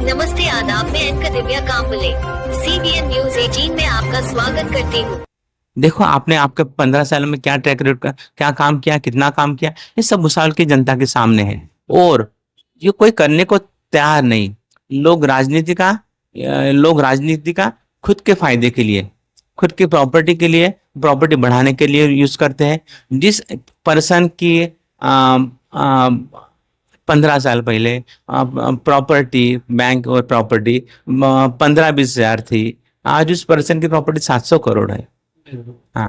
नमस्ते आदाब, मैं anchor Divya Kamble CBN news 18 में आपका स्वागत करती हूँ। देखो आपने आपके 15 साल में क्या ट्रैक रिकॉर्ड का क्या काम किया, कितना काम किया, ये सब भूसावल की जनता के सामने है और ये कोई करने को तैयार नहीं। लोग राजनीति का खुद के फायदे के लिए, खुद की प्रॉपर्टी के लिए, प्रॉपर्टी बढ़ाने के लिए यूज करते हैं। जिस पर्सन की 15 साल पहले प्रॉपर्टी बैंक और प्रॉपर्टी 15-20 हजार थी, आज उस पर्सन की प्रॉपर्टी 700 करोड़ है। हाँ,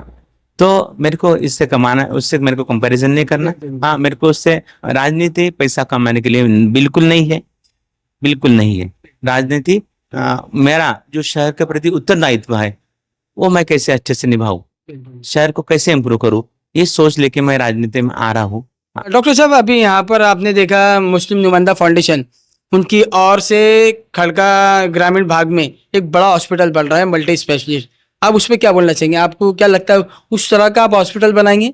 तो मेरे को इससे कमाना, उससे मेरे को कंपैरिजन नहीं करना। हाँ, मेरे को उससे राजनीति पैसा कमाने के लिए बिल्कुल नहीं है, बिल्कुल नहीं है। राजनीति मेरा जो शहर के प्रति उत्तरदायित्व है वो मैं कैसे अच्छे से निभाऊं, शहर को कैसे इम्प्रूव करूं, ये सोच लेके मैं राजनीति में आ रहा हूँ। डॉक्टर साहब, अभी यहाँ पर आपने देखा मुस्लिम नुमाइंदा फाउंडेशन उनकी ओर से खड़का ग्रामीण भाग में एक बड़ा हॉस्पिटल बन रहा है, मल्टी स्पेशलिस्ट। आप उस पर क्या बोलना चाहेंगे? आपको क्या लगता है उस तरह का आप हॉस्पिटल बनाएंगे?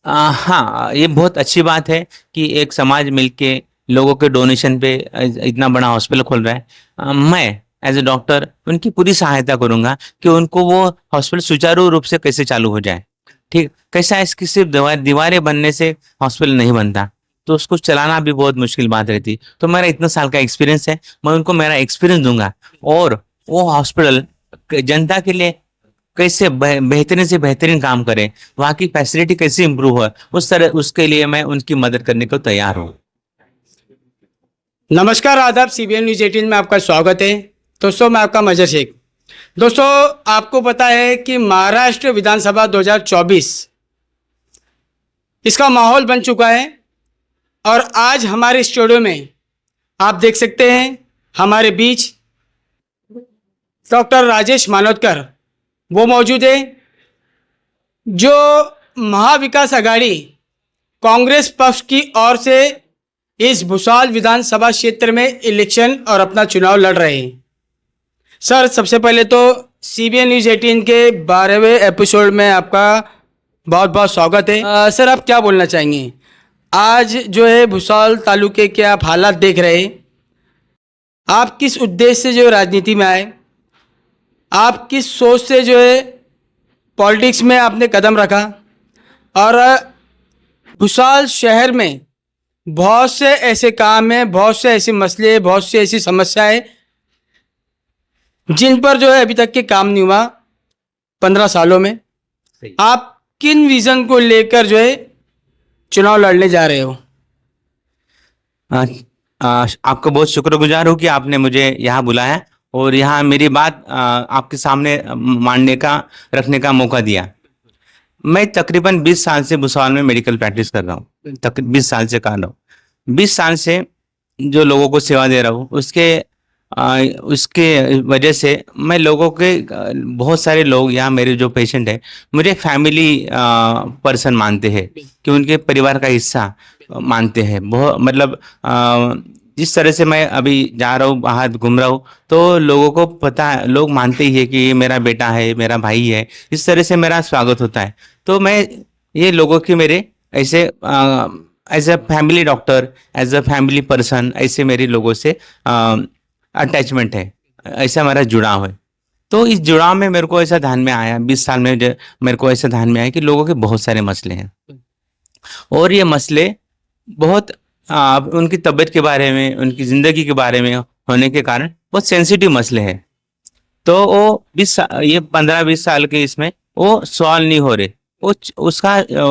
हाँ, ये बहुत अच्छी बात है कि एक समाज मिलके लोगों के डोनेशन पे इतना बड़ा हॉस्पिटल खोल रहा है। मैं एज ए डॉक्टर उनकी पूरी सहायता करूंगा कि उनको वो हॉस्पिटल सुचारू रूप से कैसे चालू हो जाए। ठीक, कैसा है, इसकी सिर्फ दीवारें बनने से हॉस्पिटल नहीं बनता, तो उसको चलाना भी बहुत मुश्किल बात रहती। तो मेरा इतना साल का एक्सपीरियंस है, मैं उनको मेरा एक्सपीरियंस दूंगा और वो हॉस्पिटल जनता के लिए कैसे बेहतरीन से बेहतरीन काम करे, वहाँ की फैसिलिटी कैसे इंप्रूव हो, उस तरह उसके लिए मैं उनकी मदद करने को तैयार हूँ। नमस्कार, आदाब, CBN न्यूज 18 में आपका स्वागत है। दोस्तों, मैं आपका मजर शेख। दोस्तों, आपको पता है कि महाराष्ट्र विधानसभा 2024 इसका माहौल बन चुका है और आज हमारे स्टूडियो में आप देख सकते हैं हमारे बीच डॉक्टर राजेश मानोदकर वो मौजूद है, जो महाविकास आघाड़ी कांग्रेस पक्ष की ओर से इस भूसावल विधानसभा क्षेत्र में इलेक्शन और अपना चुनाव लड़ रहे हैं। सर, सबसे पहले तो CBN न्यूज 18 के 12वें एपिसोड में आपका बहुत बहुत स्वागत है। सर, आप क्या बोलना चाहेंगे? आज जो है भूसावल तालुके के आप हालात देख रहे हैं, आप किस उद्देश्य से जो राजनीति में आए, आप किस सोच से जो है पॉलिटिक्स में आपने कदम रखा, और भूसावल शहर में बहुत से ऐसे काम हैं, बहुत से ऐसे मसले, बहुत सी ऐसी समस्याएं जिन पर जो है अभी तक के काम नहीं हुआ 15 सालों में। आप किन विजन को लेकर जो है चुनाव लड़ने जा रहे हो? आपका बहुत शुक्रगुजार हूँ कि आपने मुझे यहाँ बुलाया और यहाँ मेरी बात आपके सामने रखने का मौका दिया। मैं तकरीबन 20 साल से भूसावल में मेडिकल प्रैक्टिस कर रहा हूँ, 20 साल से कर रहा हूँ। 20 साल से जो लोगों को सेवा दे रहा हूँ, उसके वजह से मैं लोगों के बहुत सारे लोग यहाँ मेरे जो पेशेंट है मुझे फैमिली पर्सन मानते हैं, कि उनके परिवार का हिस्सा मानते हैं। बहुत मतलब जिस तरह से मैं अभी जा रहा हूँ, बाहर घूम रहा हूँ, तो लोगों को पता है, लोग मानते ही है कि ये मेरा बेटा है, मेरा भाई है। इस तरह से मेरा स्वागत होता है। तो मैं ये लोगों की मेरे ऐसे as a family doctor, as a family person, ऐसे मेरे लोगों से अटैचमेंट है, ऐसा मेरा जुड़ाव है। तो इस जुड़ाव में मेरे को ऐसा ध्यान में आया, 20 साल में मेरे को ऐसा ध्यान में आया कि लोगों के बहुत सारे मसले हैं और ये मसले बहुत उनकी तबीयत के बारे में, उनकी ज़िंदगी के बारे में होने के कारण बहुत सेंसिटिव मसले हैं। तो वो 15-20 साल के इसमें वो सॉल्व नहीं हो रहे, वो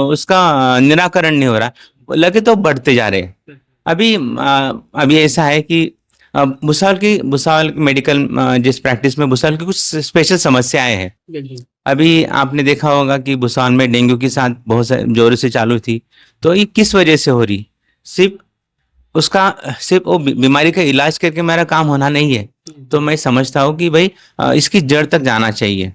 उसका निराकरण नहीं हो रहा, लगे तो बढ़ते जा रहे हैं। अभी ऐसा है कि भूसावल की मेडिकल जिस प्रैक्टिस में भूसावल की कुछ स्पेशल समस्याएं हैं। अभी आपने देखा होगा कि भूसावल में डेंगू की साथ बहुत जोर से चालू थी। तो ये किस वजह से हो रही? सिर्फ वो बीमारी का इलाज करके मेरा काम होना नहीं है। तो मैं समझता हूँ कि भाई इसकी जड़ तक जाना चाहिए।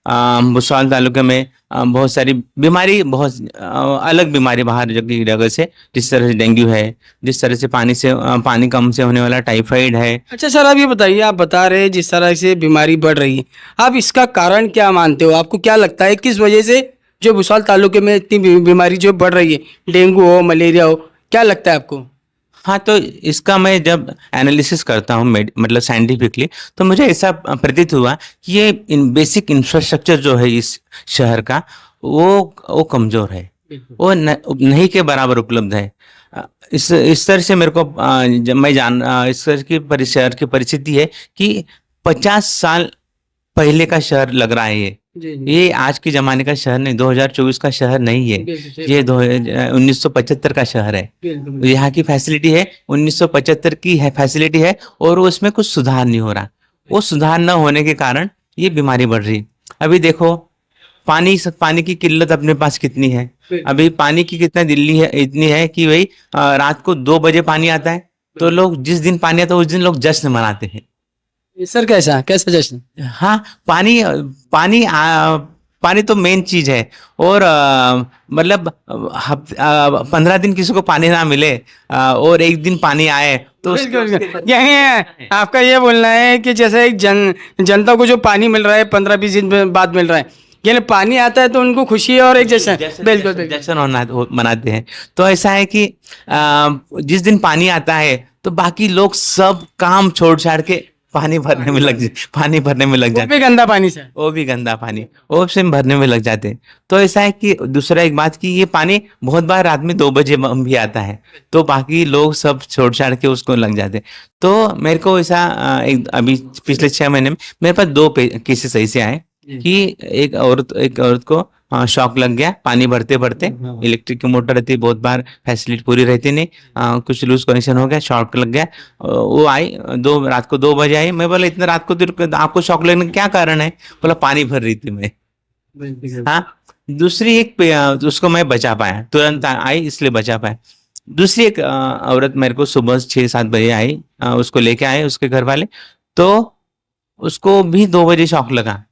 भूसावल तालुके में बहुत सारी बीमारी, बहुत अलग बीमारी बाहर की जगह से, जिस तरह से डेंगू है, जिस तरह से पानी कम से होने वाला टाइफाइड है। अच्छा सर, आप ये बताइए, आप बता रहे हैं जिस तरह से बीमारी बढ़ रही है, आप इसका कारण क्या मानते हो? आपको क्या लगता है किस वजह से जो भूसावल तालुके में इतनी बीमारी जो बढ़ रही है, डेंगू हो, मलेरिया हो, क्या लगता है आपको? हाँ, तो इसका मैं जब एनालिसिस करता हूँ मतलब साइंटिफिकली, तो मुझे ऐसा प्रतीत हुआ कि ये बेसिक इंफ्रास्ट्रक्चर जो है इस शहर का, वो कमजोर है, वो नहीं के बराबर उपलब्ध है। इस तरह से मेरे को जब मैं इस तरह की शहर की परिस्थिति है कि 50 साल पहले का शहर लग रहा है ये आज के जमाने का शहर नहीं, 2024 का शहर नहीं है, ये 1975 का शहर है। यहाँ की फैसिलिटी है 1975 की है फैसिलिटी है, और उसमें कुछ सुधार नहीं हो रहा। वो सुधार न होने के कारण ये बीमारी बढ़ रही। अभी देखो पानी की किल्लत अपने पास कितनी है। अभी पानी की कितना दिल्ली है, इतनी है कि भाई रात को 2 बजे पानी आता है, तो लोग जिस दिन पानी आता है उस दिन लोग जश्न मनाते हैं। सर कैसा जश्न? हाँ, पानी तो मेन चीज है। और मतलब 15 दिन किसी को पानी ना मिले और एक दिन पानी आए तो यही आपका ये बोलना है कि जैसे एक जनता को जो पानी मिल रहा है 15-20 दिन बाद मिल रहा है, यानी पानी आता है तो उनको खुशी है और एक जश्न बिल्कुल जश्न मनाते हैं। तो ऐसा है कि जिस दिन पानी आता है तो बाकी लोग सब काम छोड़ छाड़ के पानी भरने में लग जाते। वो भी गंदा पानी से, वो भी गंदा पानी वो से भरने में लग जाते हैं। तो ऐसा है कि दूसरा एक बात कि ये पानी बहुत बार रात में 2 बजे भी आता है, तो बाकी लोग सब छोड़ छाड़ के उसको लग जाते हैं। तो मेरे को ऐसा अभी पिछले 6 महीने में मेरे पास 2 केसेस ऐसे आए कि एक औरत को शॉक लग गया पानी भरते भरते। इलेक्ट्रिक की मोटर रहती है, बहुत बार फैसिलिटी पूरी रहती नहीं, कुछ लूज कनेक्शन हो गया, शॉक लग गया। वो आई रात को 2 बजे आई। मैं बोला इतना रात को आपको शॉक लगने का क्या कारण है? बोला पानी भर रही थी मैं। हाँ, दूसरी एक उसको मैं बचा पाया, तुरंत आई इसलिए बचा पाया। दूसरी एक औरत मेरे को सुबह 6-7 बजे आई, उसको लेके आए उसके घर वाले, तो उसको भी 2 बजे शॉक लगा,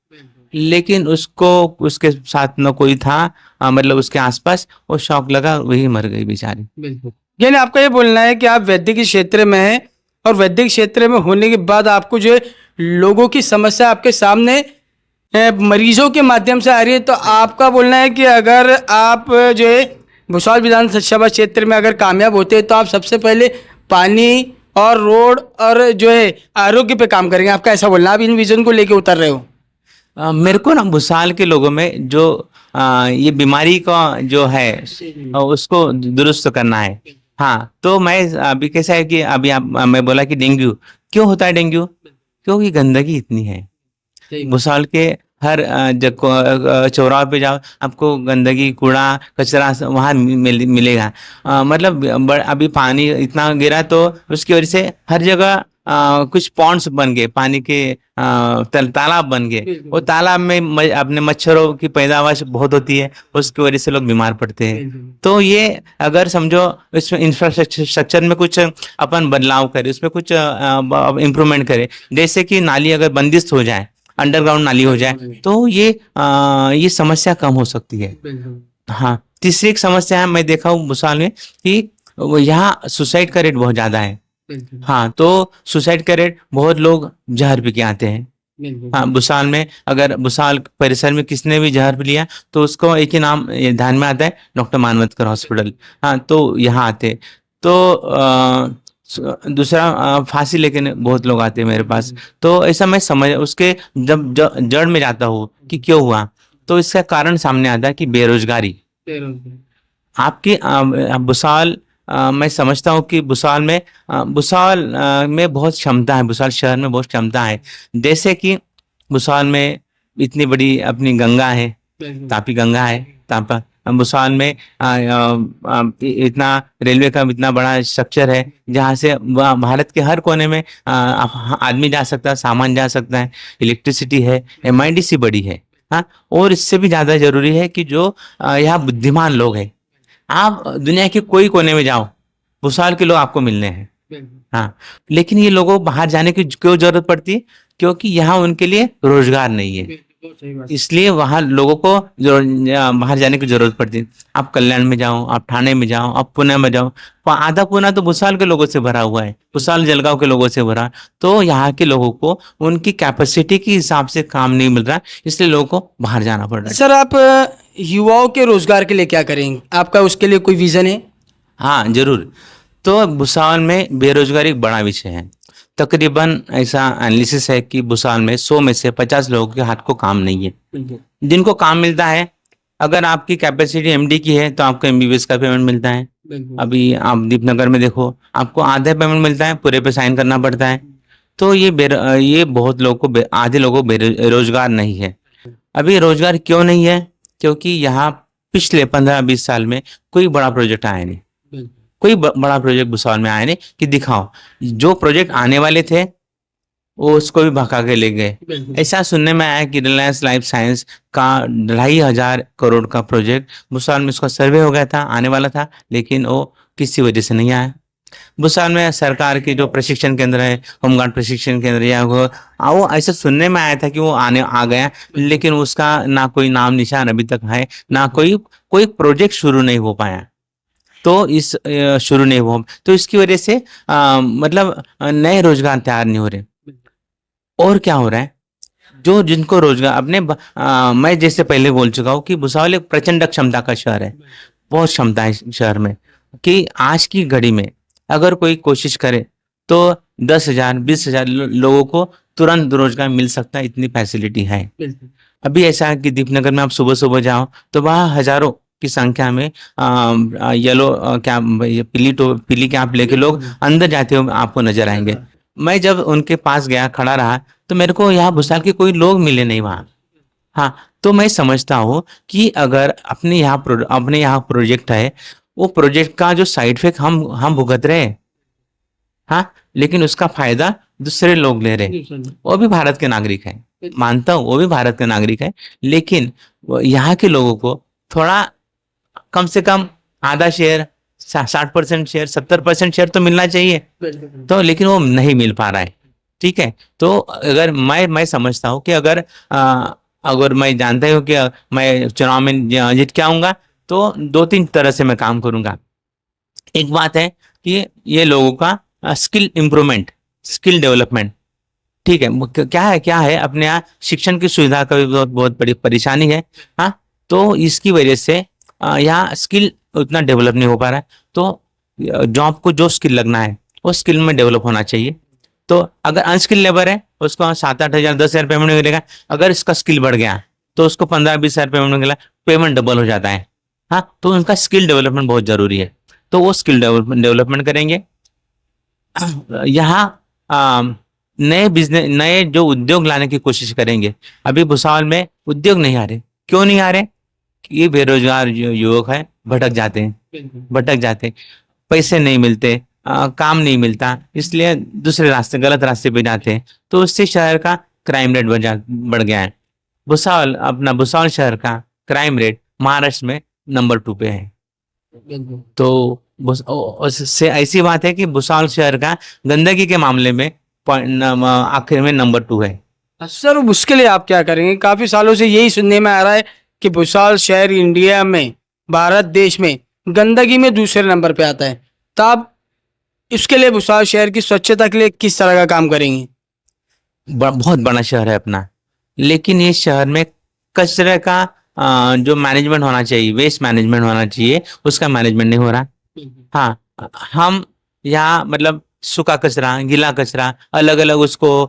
लेकिन उसके साथ न कोई था, मतलब उसके आसपास, वो शॉक लगा, वही मर गई बेचारी। बिल्कुल। यानी आपका ये बोलना है कि आप वैद्य के क्षेत्र में हैं और वैद्य क्षेत्र में होने के बाद आपको जो है लोगों की समस्या आपके सामने मरीजों के माध्यम से आ रही है, तो आपका बोलना है कि अगर आप जो है भुसावल विधानसभा क्षेत्र में अगर कामयाब होते हैं तो आप सबसे पहले पानी और रोड और जो है आरोग्य पे काम करेंगे। आपका ऐसा बोलना, आप इन विजन को लेके उतर रहे हो? मेरे को ना भुसावल के लोगों में जो ये बीमारी का जो है उसको दुरुस्त करना है। हाँ, तो मैं अभी कैसा है कि अभी मैं बोला कि डेंगू क्यों होता है? डेंगू क्योंकि गंदगी इतनी है। भुसावल के हर चौराहे पे जाओ आपको गंदगी, कूड़ा, कचरा वहाँ मिलेगा। मतलब अभी पानी इतना गिरा तो उसकी वजह से हर जगह कुछ पॉन्ड्स बन गए, पानी के तालाब बन गए। वो तालाब में अपने मच्छरों की पैदावार बहुत होती है, उसकी वजह से लोग बीमार पड़ते हैं। तो ये अगर समझो इसमें इंफ्रास्ट्रक्चर में कुछ अपन बदलाव करें, उसमें कुछ इम्प्रूवमेंट करें, जैसे कि नाली अगर बंदिस्त हो जाए, अंडरग्राउंड नाली हो जाए, तो ये समस्या कम हो सकती है। हाँ, तीसरी एक समस्या है मैं देखा हूँ भुसावल में कि यहाँ सुसाइड का रेट बहुत ज्यादा है। हाँ, तो सुसाइड का रेट, बहुत लोग जहर पी के आते हैं। हाँ, भुसावल में अगर भुसावल परिसर में किसने भी जहर पी लिया तो उसको एक ही नाम ध्यान में आता है, डॉक्टर मानवतकर हॉस्पिटल। हाँ, तो यहाँ आते। तो दूसरा फांसी लेके बहुत लोग आते हैं मेरे पास। तो ऐसा मैं समझ उसके जब जड़ में जाता हूँ कि क्यों हुआ, तो इसका कारण सामने आता है कि बेरोजगारी। आपकी भुसावल मैं समझता हूँ कि भुसावल में बहुत क्षमता है, भुसावल शहर में बहुत क्षमता है। जैसे कि भुसावल में इतनी बड़ी अपनी गंगा है, तापी गंगा है। तापा भुसावल में इतना रेलवे का इतना बड़ा स्ट्रक्चर है जहाँ से भारत के हर कोने में आदमी जा सकता है, सामान जा सकता है, इलेक्ट्रिसिटी है, MIDC बड़ी है। हाँ, और इससे भी ज्यादा जरूरी है कि जो यहाँ बुद्धिमान लोग हैं, आप दुनिया के कोई कोने में जाओ, भुसावल के लोग आपको मिलने हैं। हाँ, लेकिन ये लोगों को बाहर जाने की क्यों जरूरत पड़ती है? क्योंकि यहाँ उनके लिए रोजगार नहीं है, इसलिए वहाँ लोगों को बाहर जाने की जरूरत पड़ती है। आप कल्याण में जाओ, आप ठाणे में जाओ, आप पुणे में जाओ, आधा पुणे तो भुसावल के लोगों से भरा हुआ है, भुसावल जलगांव के लोगों से भरा। तो यहाँ के लोगों को उनकी कैपेसिटी के हिसाब से काम नहीं मिल रहा, इसलिए लोगों को बाहर जाना पड़ रहा है। सर, आप युवाओं के रोजगार के लिए क्या करेंगे? आपका उसके लिए कोई विजन है? हाँ, जरूर। तो भुसावल में बेरोजगारी एक बड़ा विषय है। तकरीबन ऐसा एनालिसिस है कि भुसावल में 100 में से 50 लोगों के हाथ को काम नहीं है। जिनको काम मिलता है, अगर आपकी कैपेसिटी एमडी की है तो आपको एमबीबीएस का पेमेंट मिलता है। अभी आप दीपनगर में देखो, आपको आधे पेमेंट मिलता है, पूरे पे साइन करना पड़ता है। तो ये बहुत लोगों को आधे लोगों को बेरोजगार नहीं है। अभी रोजगार क्यों नहीं है? क्योंकि यहाँ पिछले 15-20 साल में कोई बड़ा प्रोजेक्ट आया नहीं। कोई बड़ा प्रोजेक्ट भुसावल में आया नहीं कि दिखाओ। जो प्रोजेक्ट आने वाले थे वो उसको भी भगा के ले गए। ऐसा सुनने में आया कि रिलायंस लाइफ साइंस का 2,500 करोड़ का प्रोजेक्ट भुसावल में उसका सर्वे हो गया था, आने वाला था, लेकिन वो किसी वजह से नहीं आया। भुसावल में सरकार की जो प्रशिक्षण केंद्र है, होमगार्ड प्रशिक्षण केंद्र, या वो ऐसा सुनने में आया था कि वो आ गया, लेकिन उसका ना कोई नाम निशान अभी तक है, ना कोई प्रोजेक्ट शुरू नहीं हो पाया। तो शुरू नहीं हुआ, तो इसकी वजह से मतलब नए रोजगार तैयार नहीं हो रहे। और क्या हो रहा है, जो जिनको रोजगार अपने मैं जैसे पहले बोल चुका हूँ कि भुसावल एक प्रचंड क्षमता का शहर है। बहुत क्षमता है शहर में कि आज की घड़ी में अगर कोई कोशिश करे तो 10,000 20,000 लोगों को तुरंत रोजगार मिल सकता है, इतनी फैसिलिटी है। अभी ऐसा है कि दीपनगर में आप सुबह सुबह जाओ तो वहाँ हजारों की संख्या में येलो पीली कैप लेके लोग अंदर जाते हुए आपको नजर आएंगे। मैं जब उनके पास गया, खड़ा रहा, तो मेरे को यहाँ भुसावल के कोई लोग मिले नहीं वहाँ। हाँ, तो मैं समझता हूँ कि अगर अपने यहाँ प्रोजेक्ट है, वो प्रोजेक्ट का जो साइड इफेक्ट हम भुगत रहे हैं, हाँ, लेकिन उसका फायदा दूसरे लोग ले रहे हैं। वो भी भारत के नागरिक हैं, मानता हूँ वो भी भारत के नागरिक है, लेकिन यहाँ के लोगों को थोड़ा कम से कम आधा शेयर, 60% शेयर, 70% शेयर तो मिलना चाहिए। तो लेकिन वो नहीं मिल पा रहा है। ठीक है, तो अगर मैं समझता हूँ कि अगर मैं जानता हूँ कि मैं चुनाव में जीत के आऊंगा तो 2-3 तरह से मैं काम करूंगा। एक बात है कि ये लोगों का स्किल इम्प्रूवमेंट, स्किल डेवलपमेंट। ठीक है, क्या है अपने यहाँ शिक्षण की सुविधा का भी बहुत बड़ी परेशानी है। हाँ, तो इसकी वजह से यहाँ स्किल उतना डेवलप नहीं हो पा रहा है। तो जॉब को जो स्किल लगना है वो स्किल में डेवलप होना चाहिए। तो अगर अनस्किल लेबर है उसको 7-8 हज़ार 10,000 पेमेंट मिलेगा, अगर इसका स्किल बढ़ गया तो उसको 15-20 हज़ार पेमेंट मिलेगा, पेमेंट डबल हो जाता है। हाँ, तो उनका स्किल डेवलपमेंट बहुत जरूरी है, तो वो स्किल डेवलपमेंट करेंगे। यहाँ नए जो उद्योग लाने की कोशिश करेंगे। अभी भुसावल में उद्योग नहीं आ रहे, क्यों नहीं आ रहे? ये बेरोजगार जो युवक है भटक जाते हैं, पैसे नहीं मिलते, काम नहीं मिलता, इसलिए दूसरे रास्ते, गलत रास्ते पे जाते हैं। तो उससे शहर का क्राइम रेट बढ़ गया है। भुसावल शहर का क्राइम रेट महाराष्ट्र में नंबर 2 पे है। तो उससे ऐसी बात है कि भुसावल शहर का गंदगी के मामले में आखिर में नंबर 2 है। सर, उसके लिए आप क्या करेंगे? काफी सालों से यही सुनने में आ रहा है कि भुसावल शहर इंडिया में, भारत देश में गंदगी में दूसरे नंबर पे आता है। तो आप इसके लिए भुसावल शहर की स्वच्छता के लिए किस तरह का काम करेंगे? बहुत बड़ा शहर है अपना, लेकिन इस शहर में कचरे का जो मैनेजमेंट होना चाहिए, वेस्ट मैनेजमेंट होना चाहिए, उसका मैनेजमेंट नहीं हो रहा। हाँ, हम यहाँ मतलब सूखा कचरा, गीला कचरा अलग अलग उसको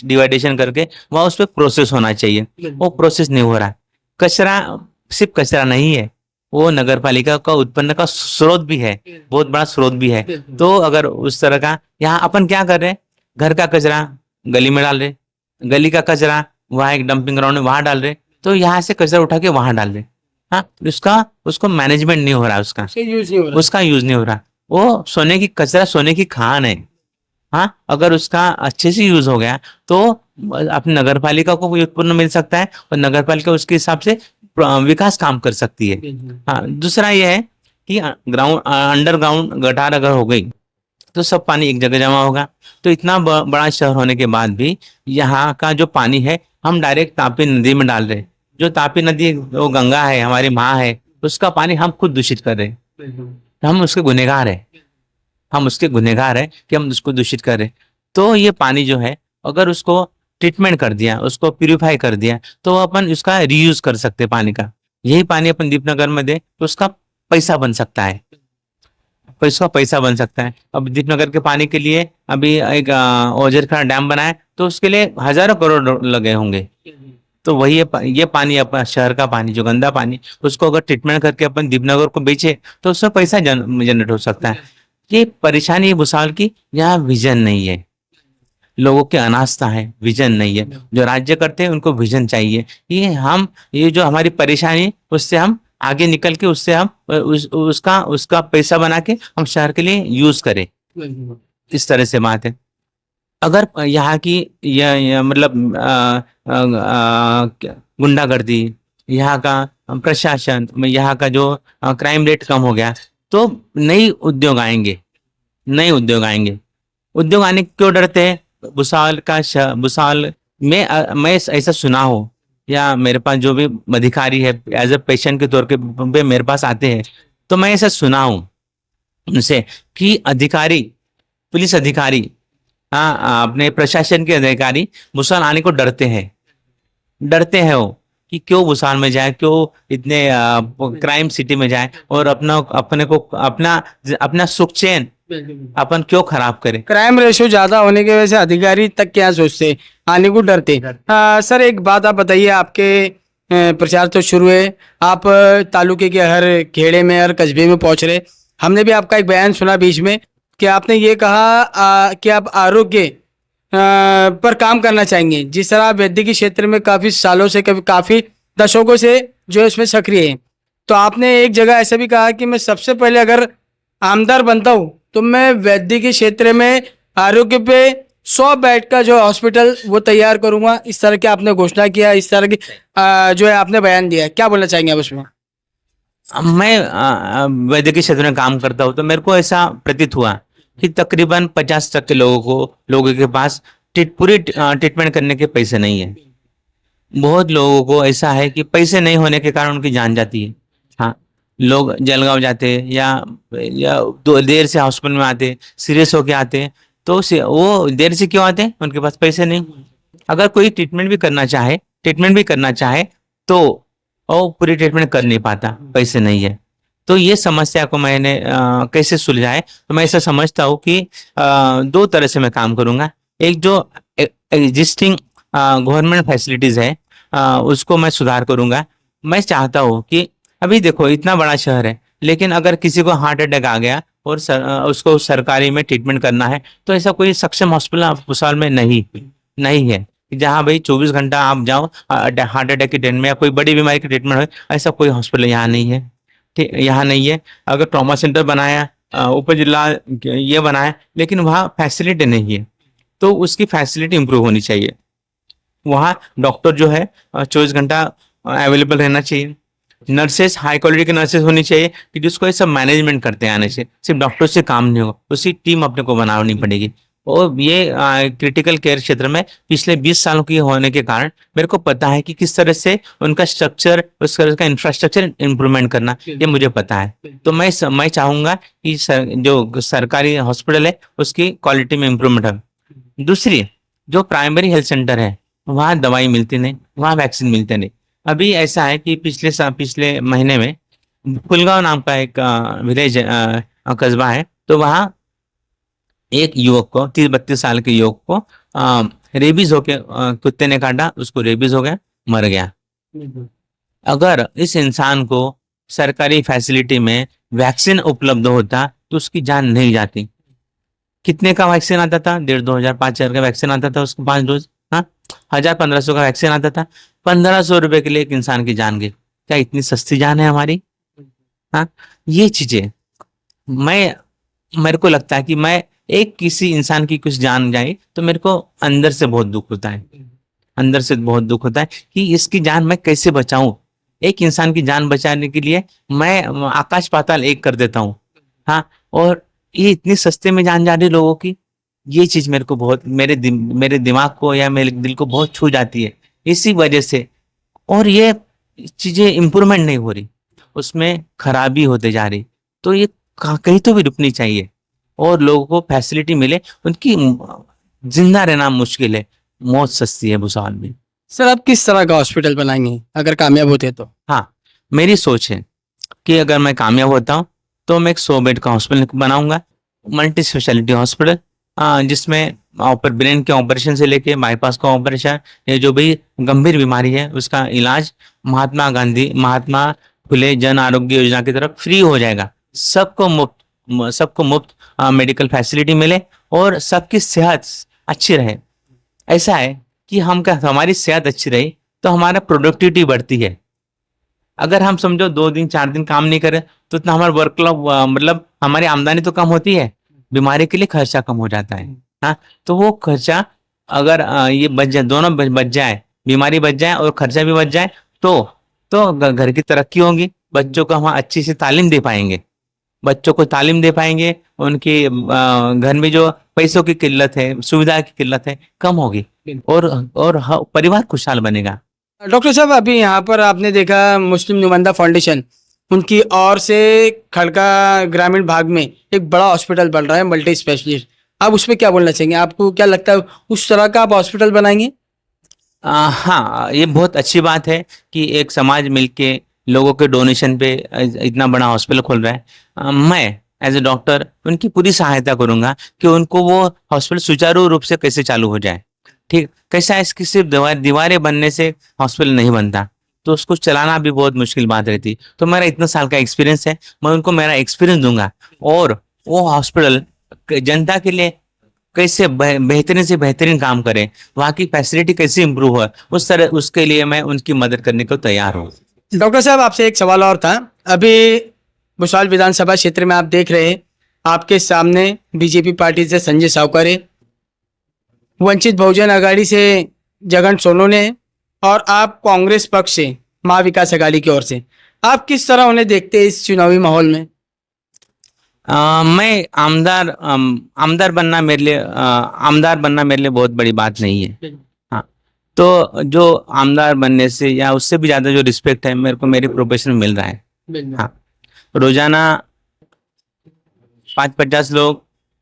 डिवाइडेशन करके वहाँ उस पर प्रोसेस होना चाहिए, वो प्रोसेस नहीं हो रहा। कचरा सिर्फ कचरा नहीं है, वो नगर पालिका का उत्पन्न का स्रोत भी है, बहुत बड़ा स्रोत भी है। तो अगर उस तरह का, यहाँ अपन क्या कर रहे हैं, घर का कचरा गली में डाल रहे, गली का कचरा वहाँ एक डंपिंग ग्राउंड है वहां डाल रहे, तो यहाँ से कचरा उठा के वहां डाल रहे। हाँ, उसको मैनेजमेंट नहीं हो रहा, उसका यूज नहीं हो रहा। वो सोने की खान है। हाँ, अगर उसका अच्छे से यूज हो गया तो अपनी नगर पालिका को भी उत्पन्न मिल सकता है और नगर पालिका उसके हिसाब से विकास काम कर सकती है। हाँ, दूसरा यह है कि अंडरग्राउंड गटार अगर हो गई तो सब पानी एक जगह जमा होगा। तो इतना बड़ा शहर होने के बाद भी यहाँ का जो पानी है हम डायरेक्ट तापी नदी में डाल रहे। जो तापी नदी वो गंगा है, हमारी माँ है, उसका पानी हम खुद दूषित कर रहे। हम उसके गुनहगार है कि हम उसको दूषित कर रहे। तो ये पानी जो है अगर उसको ट्रीटमेंट कर दिया, उसको प्यूरिफाई कर दिया, तो अपन उसका रीयूज कर सकते पानी का। यही पानी अपन दीपनगर में दे तो उसका पैसा बन सकता है, इसका पैसा बन सकता है। अब दीपनगर के पानी के लिए अभी एक ओझरखाना डैम बना है, तो उसके लिए हजारों करोड़ लगे होंगे। तो वही ये पानी अपना शहर का पानी जो गंदा पानी, उसको अगर ट्रीटमेंट करके अपन दीपनगर को बेचे तो उसमें पैसा जनरेट हो सकता है। ये परेशानी है भूसावल की, यहाँ विजन नहीं है, लोगों की अनास्था है, विजन नहीं है। जो राज्य करते हैं उनको विजन चाहिए। ये जो हमारी परेशानी है, उससे हम आगे निकल के उससे हम उसका पैसा बना के हम शहर के लिए यूज करें, इस तरह से बात है। अगर यहाँ की मतलब गुंडागर्दी, यहाँ का प्रशासन, यहाँ का जो क्राइम रेट कम हो गया, तो नई उद्योग आएंगे। उद्योग आने क्यों डरते हैं? भूसावल में मैं ऐसा सुना हो, या मेरे पास जो भी अधिकारी है एज ए पेशेंट के तौर पे मेरे पास आते हैं, तो मैं ऐसा सुना हूँ उनसे कि पुलिस अधिकारी, अपने प्रशासन के अधिकारी भूसावल आने को डरते हैं वो, कि क्यों भूसावल में जाए, क्यों इतने क्राइम सिटी में जाए, और अपना सुख चैन अपन क्यों खराब करें। क्राइम रेशियो ज्यादा होने की वजह से अधिकारी तक क्या सोचते, आने को डरते। सर एक बात आप बताइए, आपके प्रचार तो शुरू है, आप तालुके के हर खेड़े में, हर कस्बे में पहुंच रहे। हमने भी आपका एक बयान सुना बीच में कि आपने ये कहा कि आप आरोग्य पर काम करना चाहेंगे। जिस तरह आप वैद्य के क्षेत्र में काफी सालों से, काफी दशकों से जो है इसमें सक्रिय है, तो आपने एक जगह ऐसा भी कहा कि मैं सबसे पहले अगर आमदार बनता हूँ तो मैं वैद्य के क्षेत्र में आरोग्य पे 100 बेड का जो हॉस्पिटल वो तैयार करूंगा। इस तरह की आपने घोषणा किया, इस तरह की जो है आपने बयान दिया, क्या बोलना चाहेंगे आप उसमें? मैं वैद्य के क्षेत्र में काम करता हूँ, तो मेरे को ऐसा प्रतीत हुआ कि तकरीबन 50% लोगों के पास पूरी ट्रीटमेंट करने के पैसे नहीं है। बहुत लोगों को ऐसा है कि पैसे नहीं होने के कारण उनकी जान जाती है। हाँ, लोग जलगांव जाते या देर से हॉस्पिटल में आते, सीरियस होके आते, तो वो देर से क्यों आते? उनके पास पैसे नहीं। अगर कोई ट्रीटमेंट भी करना चाहे तो वो पूरी ट्रीटमेंट कर नहीं पाता, पैसे नहीं है। तो ये समस्या को मैंने कैसे सुलझाए, तो मैं ऐसा समझता हूँ कि 2 तरह से मैं काम करूंगा। एक जो एग्जिस्टिंग गवर्नमेंट फैसिलिटीज है, उसको मैं सुधार करूंगा। मैं चाहता हूँ कि अभी देखो इतना बड़ा शहर है, लेकिन अगर किसी को हार्ट अटैक आ गया और उसको सरकारी में ट्रीटमेंट करना है, तो ऐसा कोई सक्षम हॉस्पिटल भूसावल में नहीं है, जहाँ भाई 24 घंटा आप जाओ हार्ट अटैक की ट्रीटमेंट या कोई बड़ी बीमारी की ट्रीटमेंट हो, ऐसा कोई हॉस्पिटल यहाँ नहीं है। अगर ट्रॉमा सेंटर बनाया, उप जिला ये बनाया, लेकिन वहाँ फैसिलिटी नहीं है, तो उसकी फैसिलिटी इंप्रूव होनी चाहिए। वहाँ डॉक्टर जो है 24 घंटा अवेलेबल रहना चाहिए। नर्सेस, हाई क्वालिटी के नर्सेस होनी चाहिए कि जिसको ये सब मैनेजमेंट करते हैं। आने से सिर्फ डॉक्टर से काम नहीं होगा, उसकी टीम अपने को बनानी पड़ेगी। और ये क्रिटिकल केयर क्षेत्र में पिछले 20 सालों की होने के कारण मेरे को पता है कि किस तरह से उनका स्ट्रक्चर, उस तरह का इंफ्रास्ट्रक्चर इम्प्रूवमेंट करना, ये मुझे पता है। तो मैं चाहूंगा कि जो सरकारी हॉस्पिटल है उसकी क्वालिटी में इम्प्रूवमेंट हो। दूसरी, जो प्राइमरी हेल्थ सेंटर है वहाँ दवाई मिलती नहीं, वहाँ वैक्सीन मिलते नहीं। अभी ऐसा है कि पिछले महीने में फुलगांव नाम का एक विलेज कस्बा है, तो वहाँ एक युवक को, 30-32 साल के युवक को रेबीज होके कुत्ते ने काटा, उसको रेबीज हो गया, मर गया। अगर इस इंसान को सरकारी फैसिलिटी में वैक्सीन उपलब्ध होता तो उसकी जान नहीं जाती। कितने का वैक्सीन आता था? 1,500, 2,000, 5,000 का वैक्सीन आता था उसको 5 डोज। हाँ, 1,000-1,500 का वैक्सीन आता था। 1,500 रुपए के लिए एक इंसान की जान गई। क्या इतनी सस्ती जान है हमारी? हाँ, ये चीजें मेरे को लगता है कि मैं एक किसी इंसान की कुछ जान जाए तो मेरे को अंदर से बहुत दुख होता है कि इसकी जान मैं कैसे बचाऊं। एक इंसान की जान बचाने के लिए मैं आकाश पाताल एक कर देता हूँ। हाँ, और ये इतनी सस्ते में जान जा रही लोगों की, ये चीज मेरे को बहुत, मेरे दिमाग को या मेरे दिल को बहुत छू जाती है। इसी वजह से, और ये चीजें इम्प्रूवमेंट नहीं हो रही, उसमें खराबी होते जा रही। तो ये कहीं तो भी रुकनी चाहिए और लोगों को फैसिलिटी मिले। उनकी जिंदा रहना मुश्किल है, मौत सस्ती है भूसावल में। सर आप किस तरह का हॉस्पिटल बनाएंगे अगर कामयाब होते तो? हाँ, मेरी सोच है कि अगर मैं कामयाब होता हूँ तो मैं एक 100 बेड का हॉस्पिटल बनाऊंगा, मल्टी स्पेशलिटी हॉस्पिटल, जिसमें ब्रेन के ऑपरेशन से लेके बाईपास का ऑपरेशन, ये जो भी गंभीर बीमारी है उसका इलाज महात्मा फुले जन आरोग्य योजना की तरफ फ्री हो जाएगा। सबको मुफ्त मेडिकल फैसिलिटी मिले और सबकी सेहत अच्छी रहे। ऐसा है कि हमारी सेहत अच्छी रही तो हमारा प्रोडक्टिविटी बढ़ती है। अगर हम समझो 2 दिन 4 दिन काम नहीं करें तो इतना हमारा मतलब हमारी आमदनी तो कम होती है, बीमारी के लिए खर्चा कम हो जाता है। हाँ, तो वो खर्चा अगर ये बच जाए, दोनों बच जाए, बीमारी बच जाए और खर्चा भी बच जाए तो घर की तरक्की होगी, बच्चों को हम अच्छी सी तालीम दे पाएंगे, उनकी घर में जो पैसों की किल्लत है, सुविधा की किल्लत है, कम होगी और परिवार खुशहाल बनेगा। डॉक्टर साहब, अभी यहाँ पर आपने देखा मुस्लिम नुमाइंदा फाउंडेशन उनकी ओर से खड़का ग्रामीण भाग में एक बड़ा हॉस्पिटल बन रहा है, मल्टी स्पेशलिस्ट। आप उस पर क्या बोलना चाहेंगे? आपको क्या लगता है उस तरह का आप हॉस्पिटल बनाएंगे? हाँ, ये बहुत अच्छी बात है कि एक समाज मिलके लोगों के डोनेशन पे इतना बड़ा हॉस्पिटल खोल रहा है। मैं एज ए डॉक्टर उनकी पूरी सहायता करूंगा कि उनको वो हॉस्पिटल सुचारू रूप से कैसे चालू हो जाए। ठीक, कैसा है, इसकी सिर्फ दीवारें बनने से हॉस्पिटल नहीं बनता, तो उसको चलाना भी बहुत मुश्किल बात रहती। तो मेरा इतना साल का एक्सपीरियंस है, मैं उनको मेरा एक्सपीरियंस दूंगा और वो हॉस्पिटल जनता के लिए कैसे बेहतरीन से बेहतरीन काम करें, वहाँ की फैसिलिटी कैसे इंप्रूव हो, उसके लिए मैं उनकी मदद करने को तैयार हूँ। डॉक्टर साहब, आपसे एक सवाल और था। अभी भुसावल विधानसभा क्षेत्र में आप देख रहे हैं, आपके सामने बीजेपी पार्टी से संजय सावकर है, वंचित बहुजन आघाड़ी से जगन सोनू ने, और आप कांग्रेस पक्ष से महाविकास आघाड़ी की ओर से। आप किस तरह उन्हें देखते हैं इस चुनावी माहौल में? मैं आमदार बनना मेरे लिए बहुत बड़ी बात नहीं है। हाँ, तो जो आमदार बनने से या उससे भी ज्यादा जो रिस्पेक्ट है मेरे को मेरे प्रोफेशन में मिल रहा है। हाँ, रोजाना 5-50 लोग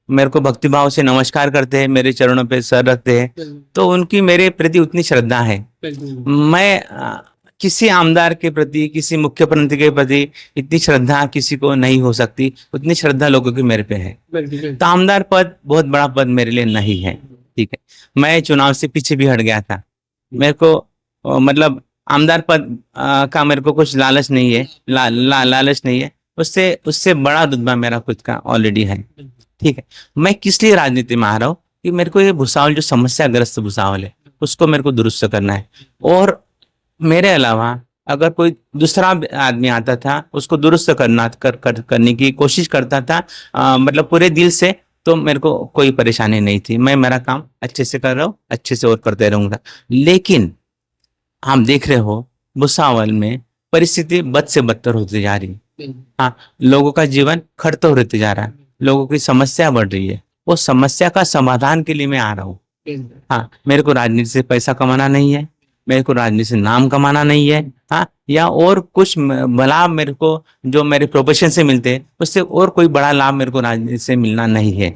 मेरे को भक्तिभाव से नमस्कार करते हैं, मेरे चरणों पे सर रखते हैं, तो उनकी मेरे प्रति उतनी श्रद्धा है। मैं किसी आमदार के प्रति, किसी मुख्य प्रति के प्रति इतनी श्रद्धा किसी को नहीं हो सकती, उतनी श्रद्धा लोगों की मेरे पे है। तो आमदार पद बहुत बड़ा पद मेरे लिए नहीं है। ठीक है, मैं चुनाव से पीछे भी हट गया था। मेरे को मतलब आमदार पद का मेरे को कुछ लालच नहीं है, लालच नहीं है। उससे बड़ा रुतबा मेरा खुद का ऑलरेडी है। ठीक है, मैं किस लिए राजनीति में आ रहा हूँ कि मेरे को ये भुसावल जो समस्याग्रस्त भुसावल है उसको मेरे को दुरुस्त करना है, और मेरे अलावा अगर कोई दूसरा आदमी आता था उसको दुरुस्त करने की कोशिश करता था, मतलब पूरे दिल से, तो मेरे को कोई परेशानी नहीं थी। मैं मेरा काम अच्छे से कर रहा हूँ, अच्छे से और करते रहूंगा। लेकिन आप देख रहे हो भुसावल में परिस्थिति बद से बदतर होती जा रही है। हाँ, लोगों का जीवन खड़ता होते जा रहा है, लोगों की समस्या बढ़ रही है। वो समस्या का समाधान के लिए मैं आ रहा हूँ। हाँ, मेरे को राजनीति से पैसा कमाना नहीं है, मेरे को राजनीति से नाम कमाना नहीं है। हाँ, या और कुछ भला मेरे को जो मेरे प्रोफेशन से मिलते हैं उससे और कोई बड़ा लाभ मेरे को राजनीति से मिलना नहीं है।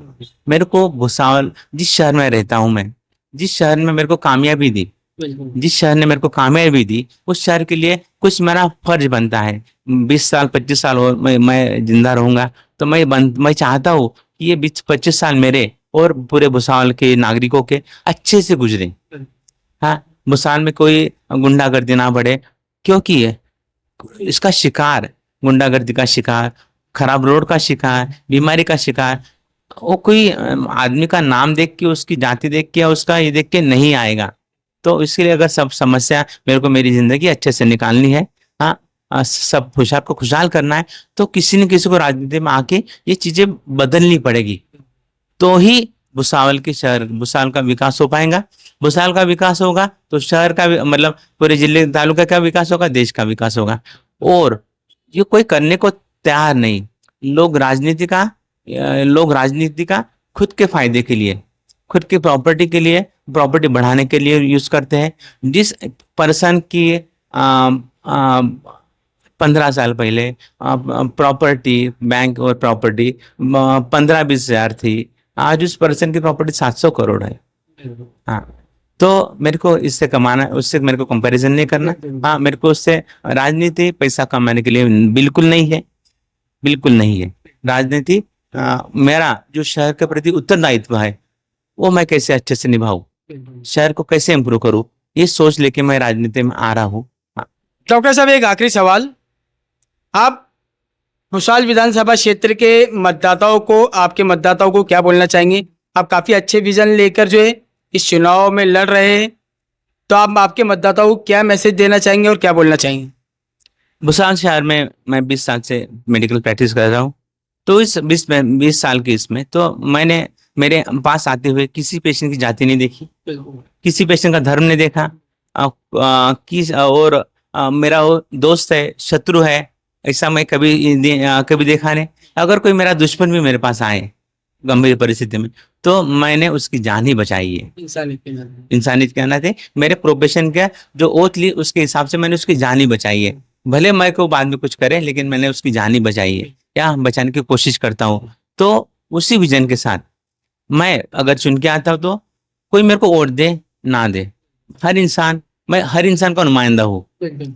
मेरे को भुसावल, जिस शहर में रहता हूँ मैं, जिस शहर में मेरे को कामयाबी दी, जिस शहर ने मेरे को कामयाबी दी, उस शहर के लिए कुछ मेरा फर्ज बनता है। 20 साल 25 साल और मैं जिंदा रहूंगा तो मैं चाहता हूँ कि ये 20-25 साल मेरे और पूरे भुसावल के नागरिकों के अच्छे से गुजरे। हाँ, भुसावल में कोई गुंडागर्दी ना बढ़े, क्योंकि इसका शिकार, गुंडागर्दी का शिकार, खराब रोड का शिकार, बीमारी का शिकार, वो कोई आदमी का नाम देख के, उसकी जाति देख के, उसका ये देख के नहीं आएगा। तो इसके लिए अगर सब समस्या मेरे को मेरी जिंदगी अच्छे से निकालनी है, हाँ, सब खुशहाल को खुशहाल करना है, तो किसी न किसी को राजनीति में आके ये चीजें बदलनी पड़ेगी, तो ही भुसावल का विकास हो पाएगा। भुसावल का विकास होगा तो शहर का भी, मतलब पूरे जिले तालुका का विकास होगा, देश का विकास होगा। और ये कोई करने को तैयार नहीं। लोग राजनीति का खुद के फायदे के लिए, खुद की प्रॉपर्टी के लिए, प्रॉपर्टी बढ़ाने के लिए यूज करते हैं। जिस पर्सन की 15 साल पहले प्रॉपर्टी, बैंक और प्रॉपर्टी 15-20 हजार थी, आज उस पर्सन की प्रॉपर्टी 700 करोड़ है। हाँ, तो मेरे को इससे कमाना, उससे मेरे को कंपैरिजन नहीं करना। हाँ, मेरे को उससे राजनीति पैसा कमाने के लिए बिल्कुल नहीं है, बिल्कुल नहीं है। राजनीति मेरा जो शहर के प्रति उत्तरदायित्व है वो मैं कैसे अच्छे से निभाऊं, शहर को कैसे इम्प्रूव करूं, ये सोच लेके मैं राजनीति में आ रहा हूँ। डॉक्टर साहब, एक आखिरी सवाल, आप भुसावल विधानसभा क्षेत्र के मतदाताओं को, आपके मतदाताओं को क्या बोलना चाहेंगे? आप काफ़ी अच्छे विजन लेकर जो है इस चुनाव में लड़ रहे हैं, तो आप आपके मतदाताओं को क्या मैसेज देना चाहेंगे और क्या बोलना चाहेंगे? भुसावल शहर में मैं 20 साल से मेडिकल प्रैक्टिस कर रहा हूँ। तो इस 20 साल के इसमें तो मैंने मेरे पास आते हुए किसी पेशेंट की जाति नहीं देखी, किसी पेशेंट का धर्म नहीं देखा, और मेरा वो दोस्त है, शत्रु है, ऐसा मैं कभी देखा नहीं। अगर कोई मेरा दुश्मन भी मेरे पास आए गंभीर परिस्थिति में, तो मैंने उसकी जान ही बचाई है। इंसानियत के नाते मेरे प्रोफेशन का जो ओथ ली उसके हिसाब से मैंने उसकी जान ही बचाई है। भले मैं को बाद में कुछ करे, लेकिन मैंने उसकी जान ही बचाई है या बचाने की कोशिश करता हूँ। तो उसी विजन के साथ मैं अगर चुन के आता हूँ, तो कोई मेरे को वोट दे ना दे, मैं हर इंसान का नुमाइंदा हूँ।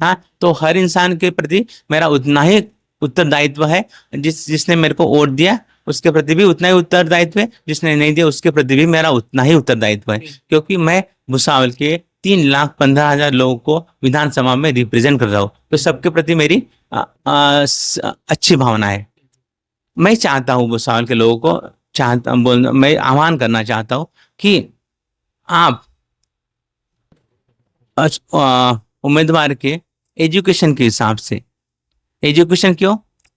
हाँ, तो हर इंसान के प्रति मेरा उतना ही उत्तरदायित्व है। जिसने मेरे को वोट दिया उसके प्रति भी उतना ही उत्तरदायित्व है, जिसने नहीं दिया उसके प्रति भी मेरा उतना ही उत्तरदायित्व है, क्योंकि मैं भुसावल के 3,15,000 लोगों को विधानसभा में रिप्रेजेंट कर रहा हूँ। तो सबके प्रति मेरी अच्छी भावना है। मैं चाहता हूँ भुसावल के लोगों को मैं आह्वान करना चाहता हूँ कि आप उम्मीदवार के एजुकेशन के हिसाब से, एजुकेशन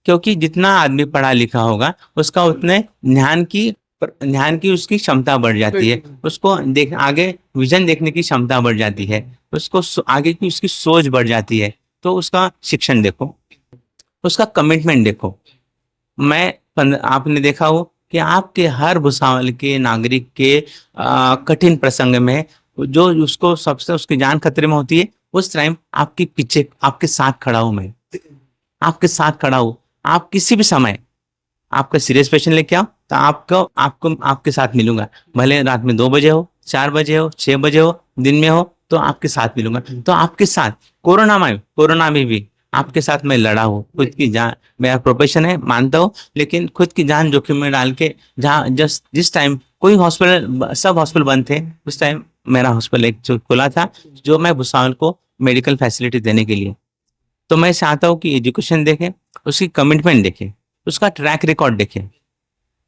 क्योंकि जितना आदमी पढ़ा लिखा होगा उसका उतने ध्यान की उसकी क्षमता बढ़ जाती है, उसको आगे विजन देखने की क्षमता बढ़ जाती है, उसको आगे की उसकी सोच बढ़ जाती है। तो उसका शिक्षण देखो, उसका कमिटमेंट देखो। आपने देखा हो कि आपके हर भुसावल के नागरिक के कठिन प्रसंग में जो उसको सबसे उसकी जान खतरे में होती है, उस टाइम आपके पीछे आपके साथ खड़ा हूं मैं, आपके साथ खड़ा हूं। आप किसी भी समय आपका सीरियस पेशेंट लेके आओ तो आपको आपके साथ मिलूंगा, भले रात में 2 बजे हो, 4 बजे हो, 6 बजे हो, दिन में हो, तो आपके साथ मिलूंगा। तो आपके साथ कोरोना में भी आपके साथ मैं लड़ा हूँ। खुद की जान, मेरा प्रोफेशन है मानता हूँ, लेकिन खुद की जान जोखिम में डाल के जिस टाइम कोई हॉस्पिटल, सब हॉस्पिटल बंद थे, उस टाइम मेरा हॉस्पिटल एक जो खुला था, जो मैं भुसावल को मेडिकल फैसिलिटी देने के लिए। तो मैं चाहता हूँ कि एजुकेशन देखें, उसकी कमिटमेंट देखें, उसका ट्रैक रिकॉर्ड देखें।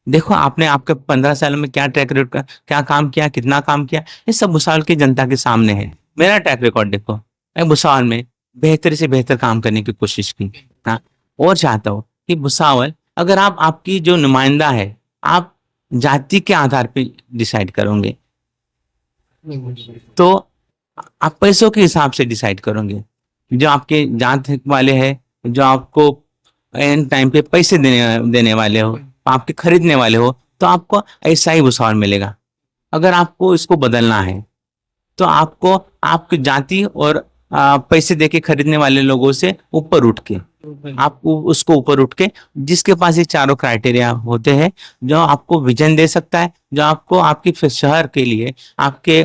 देखो आपने आपके 15 साल में क्या ट्रैक रिकॉर्ड, क्या काम किया, कितना काम किया, ये सब भुसावल की जनता के सामने है। मेरा ट्रैक रिकॉर्ड देखो, मैं भुसावल में बेहतर से बेहतर काम करने की कोशिश की। हाँ, और चाहता हूँ कि भुसावल, अगर आपकी जो नुमाइंदा है, आप जाति के आधार पे डिसाइड करोगे, तो आप पैसों के हिसाब से डिसाइड करोगे। जो आपके जात वाले हैं, जो आपको एन टाइम पे पैसे देने वाले हो, आपके खरीदने वाले हो, तो आपको ऐसा ही भुसावल मिलेगा। अगर आपको इसको बदलना है, तो आपको आपकी जाति और पैसे देके खरीदने वाले लोगों से ऊपर उठ के, आपको उसको ऊपर उठ के, जिसके पास ये चारों क्राइटेरिया होते हैं, जो आपको विजन दे सकता है, जो आपको आपके शहर के लिए, आपके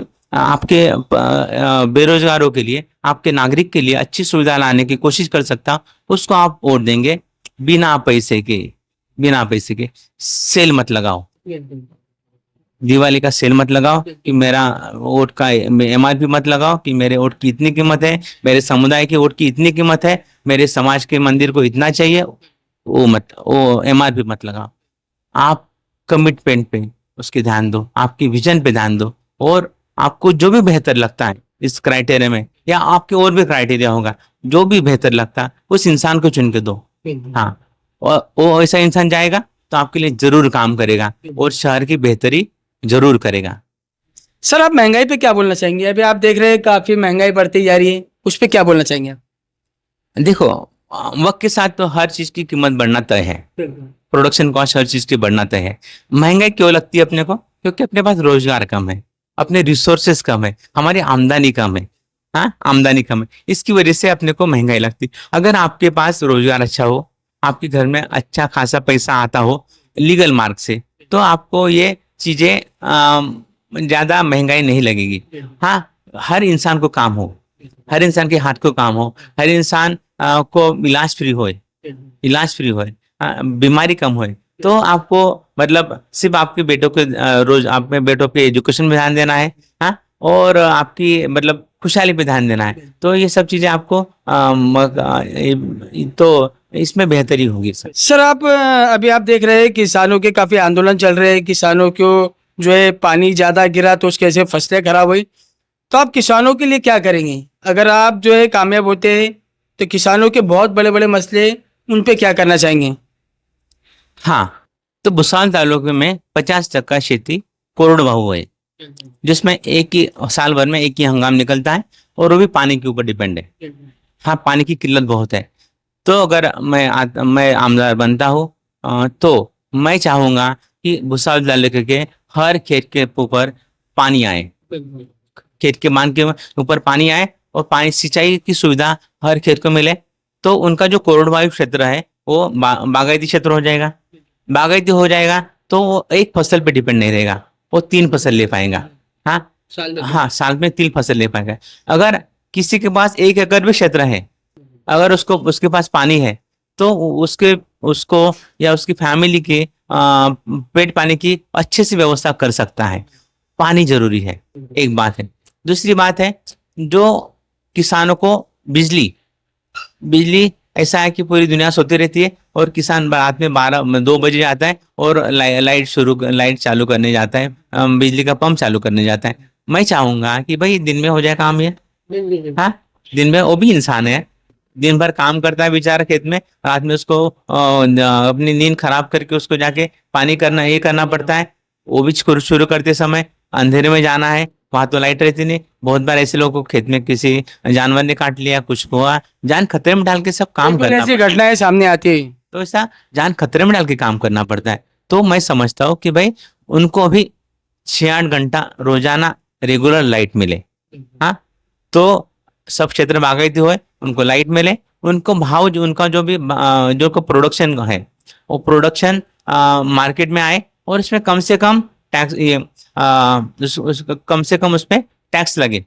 बेरोजगारों के लिए, आपके नागरिक के लिए अच्छी सुविधा लाने की कोशिश कर सकता, उसको आप वोट देंगे। बिना पैसे के सेल मत लगाओ, दिवाली का सेल मत लगाओ कि मेरा वोट का MRP मत लगाओ कि मेरे वोट की इतनी कीमत है, मेरे समुदाय के वोट की इतनी कीमत है, मेरे समाज के मंदिर को इतना चाहिए, वो MRP मत लगाओ। आप कमिटमेंट पे उसके ध्यान दो, आपकी विजन पे ध्यान दो, और आपको जो भी बेहतर लगता है इस क्राइटेरिया में, या आपके और भी क्राइटेरिया होगा, जो भी बेहतर लगता है उस इंसान को चुन के दो। हाँ, और वो ऐसा इंसान जाएगा तो आपके लिए जरूर काम करेगा और शहर की बेहतरी जरूर करेगा। सर, आप महंगाई पे क्या बोलना चाहेंगे? अभी आप देख रहे हैं काफी महंगाई बढ़ती जा रही है, उस पे क्या बोलना चाहेंगे आप? देखो, वक्त के साथ तो हर चीज की कीमत बढ़ना तय है, प्रोडक्शन कॉस्ट हर चीज की बढ़ना तय है। महंगाई क्यों लगती है अपने को? क्योंकि अपने पास रोजगार कम है, अपने रिसोर्सेस कम है, हमारी आमदनी कम है। हाँ, आमदनी कम है, इसकी वजह से अपने को महंगाई लगती। अगर आपके पास रोजगार अच्छा हो, आपके घर में अच्छा खासा पैसा आता हो लीगल मार्ग से, तो आपको ये चीजें ज़्यादा महंगाई नहीं लगेगी। हाँ, हर इंसान को काम हो, हर इंसान के हाथ को काम हो, हर इंसान को इलाज फ्री होए, बीमारी कम होए, तो आपको मतलब सिर्फ आपके बेटों के रोज अपने बेटों के एजुकेशन में ध्यान देना है, हाँ, और आपकी मतलब खुशहाली पे ध्यान देना है। तो ये सब चीजें आपको तो इसमें बेहतरी होगी सर। सर आप अभी आप देख रहे हैं किसानों के काफ़ी आंदोलन चल रहे हैं, किसानों को जो है पानी ज़्यादा गिरा तो उसकी वजह से फसलें खराब हुई, तो आप किसानों के लिए क्या करेंगे? अगर आप जो है कामयाब होते हैं तो किसानों के बहुत बड़े बड़े मसले उन पे क्या करना चाहेंगे? हाँ, तो भुसावल तालुके में 50% खेती कोरडवाहू है, जिसमें एक ही साल भर में एक ही हंगाम निकलता है और वो भी पानी के ऊपर डिपेंड है। हाँ, पानी की किल्लत बहुत है। तो अगर मैं आमदार बनता हूँ तो मैं चाहूंगा कि भुसावल तालुके के हर खेत के ऊपर पानी आए, खेत के मान के ऊपर पानी आए और पानी सिंचाई की सुविधा हर खेत को मिले। तो उनका जो कोरडवाहू क्षेत्र है वो बागायती क्षेत्र हो जाएगा। बागायती हो जाएगा तो वो एक फसल पे डिपेंड नहीं रहेगा, वो 3 फसल ले पाएगा। हाँ, साल में 3 फसल ले पाएगा। अगर किसी के पास 1 एकड़ भी क्षेत्र है, अगर उसके पास पानी है तो उसको या उसकी फैमिली के पेट पानी की अच्छे से व्यवस्था कर सकता है। पानी जरूरी है, एक बात है। दूसरी बात है, जो किसानों को बिजली ऐसा है कि पूरी दुनिया सोती रहती है और किसान रात में 2 बजे आता है और लाइट चालू करने जाता है, बिजली का पंप चालू करने जाता है। मैं चाहूंगा कि भाई दिन में हो जाए काम ये। हाँ, दिन में वो भी इंसान है, दिन भर काम करता है बेचारा खेत में, रात में उसको अपनी नींद खराब करके उसको जाके पानी करना ये करना पड़ता है। वो भी शुरू करते समय अंधेरे में जाना है, वहां तो लाइट रहती नहीं। बहुत बार ऐसे लोगों को खेत में किसी जानवर ने काट लिया, कुछ हुआ, जान खतरे में डाल के सब काम करना ऐसी घटनाएं सामने आती है तो ऐसा जान खतरे में डाल के काम करना पड़ता है। तो मैं समझता हूँ कि भाई उनको अभी 6-8 घंटा रोजाना रेगुलर लाइट मिले। हाँ, तो सब क्षेत्र बागायती हुए, उनको लाइट मिले, उनको भाव उनका जो भी जो प्रोडक्शन है वो प्रोडक्शन मार्केट में आए और इसमें कम से कम टैक्स कम से कम उसमें टैक्स लगे।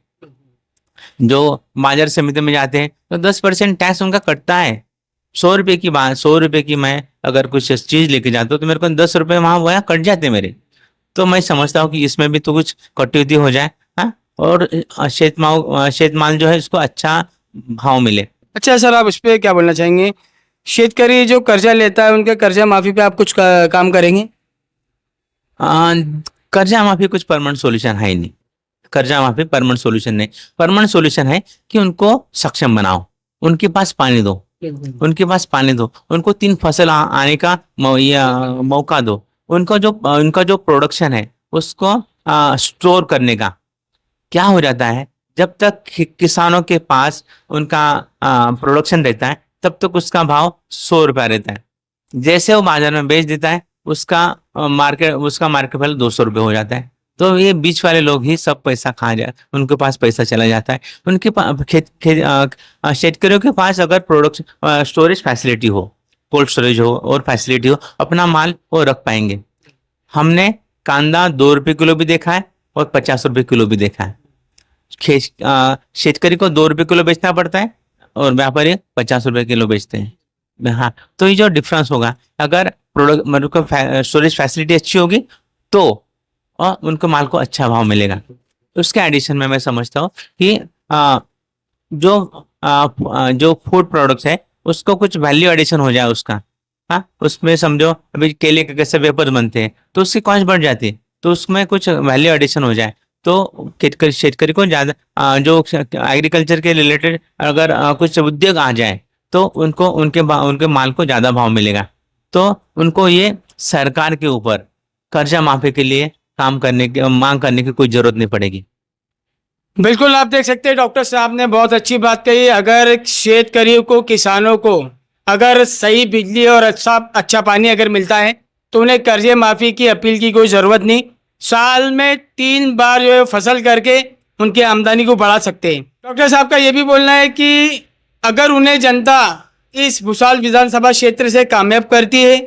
जो बाजार समिति में जाते हैं तो 10% टैक्स उनका कटता है। 100 रुपए की मैं अगर कुछ चीज लेके जाता हूँ तो मेरे को 10 रुपए वहाँ कट जाते हैं मेरे। तो मैं समझता हूँ कि इसमें भी तो कुछ कटौती हो जाए, हाँ, और शेत माल जो है इसको अच्छा भाव मिले। अच्छा सर, आप इस पे क्या बोलना चाहेंगे? शेतकरी जो कर्जा लेता है उनके कर्जा माफी पे आप कुछ काम करेंगे? कर्जा माफी कुछ परमानेंट सॉल्यूशन है ही नहीं। कर्जा माफी परमानेंट सॉल्यूशन नहीं। परमानेंट सॉल्यूशन है कि उनको सक्षम बनाओ, उनके पास पानी दो, उनको 3 फसल आने का मौका दो, उनका जो प्रोडक्शन है उसको स्टोर करने का। क्या हो जाता है, जब तक किसानों के पास उनका प्रोडक्शन रहता है तब तक उसका भाव 100 रुपया रहता है। जैसे वो बाजार में बेच देता है उसका मार्केट वैल्यू 200 रुपये हो जाता है। तो ये बीच वाले लोग ही सब पैसा खा जाए, उनके पास पैसा चला जाता है। उनके पास शेतकरियों के पास अगर प्रोडक्शन स्टोरेज फैसिलिटी हो, कोल्ड स्टोरेज हो और फैसिलिटी हो, अपना माल वो रख पाएंगे। हमने कांदा 2 रुपये किलो भी देखा है और 50 रुपये किलो भी देखा है। शेतकरी को 2 रुपये किलो बेचना पड़ता है और व्यापारी 50 रुपये किलो बेचते हैं। हाँ, तो ये जो डिफरेंस होगा, अगर प्रोडक्ट स्टोरेज फैसिलिटी अच्छी होगी तो और उनको माल को अच्छा भाव मिलेगा। उसके एडिशन में मैं समझता हूँ कि जो फूड प्रोडक्ट्स है उसको कुछ वैल्यू एडिशन हो जाए उसका। हाँ, उसमें समझो अभी केले के कैसे वेपर बनते हैं तो उसकी कॉस्ट बढ़ जाती है, तो उसमें कुछ वैल्यू एडिशन हो जाए तो शेतकरी को ज़्यादा जो एग्रीकल्चर के रिलेटेड अगर कुछ उद्योग आ जाए तो उनको उनके माल को ज़्यादा भाव मिलेगा। तो उनको ये सरकार के ऊपर कर्जा माफी के लिए मांग करने की कोई जरूरत नहीं पड़ेगी। बिल्कुल, आप देख सकते हैं डॉक्टर साहब ने बहुत अच्छी बात कही। अगर शेतकरियों को, किसानों को अगर सही बिजली और अच्छा पानी अगर मिलता है तो उन्हें कर्जे माफ़ी की अपील की कोई ज़रूरत नहीं। साल में 3 बार जो है फसल करके उनकी आमदनी को बढ़ा सकते हैं। डॉक्टर साहब का ये भी बोलना है कि अगर उन्हें जनता इस भुसावल विधानसभा क्षेत्र से कामयाब करती है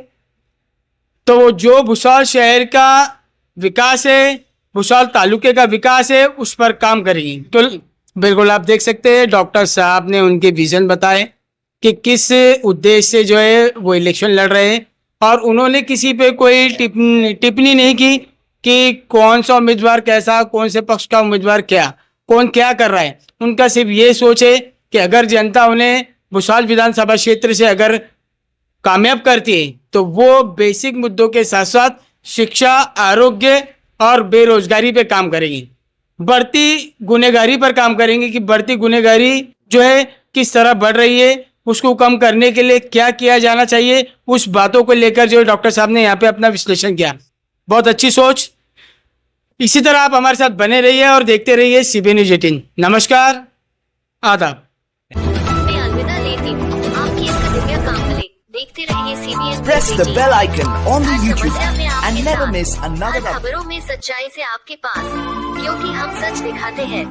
तो वो जो भुसावल शहर का विकास है भुसावल तालुके का विकास है उस पर काम करेंगी। तो बिल्कुल आप देख सकते हैं डॉक्टर साहब ने उनके विजन बताए कि किस उद्देश्य से जो है वो इलेक्शन लड़ रहे हैं, और उन्होंने किसी पे कोई टिप्पणी नहीं की कि कौन सा उम्मीदवार कैसा, कौन से पक्ष का उम्मीदवार क्या, कौन क्या कर रहा है। उनका सिर्फ ये सोच है कि अगर जनता उन्हें भुसावल विधानसभा क्षेत्र से अगर कामयाब करती है तो वो बेसिक मुद्दों के साथ साथ शिक्षा, आरोग्य और बेरोजगारी पे काम करेंगी, बढ़ती गुनहगारी पर काम करेंगे कि बढ़ती गुनहगारी जो है किस तरह बढ़ रही है, उसको कम करने के लिए क्या किया जाना चाहिए, उस बातों को लेकर जो डॉक्टर साहब ने यहाँ पे अपना विश्लेषण किया। बहुत अच्छी सोच। इसी तरह आप हमारे साथ बने रहिए और देखते रहिए CBN News 18। नमस्कार, आदाब। मैं अलविदा लेती हूँ। आपकी एक दिव्या कांबले। देखते रहिए CBN News Press the 18। bell icon on the her YouTube समस्या में app आपके and never साथ। miss हर another update. खबरों में सच्चाई से आपके पास, क्योंकि हम सच दिखाते हैं।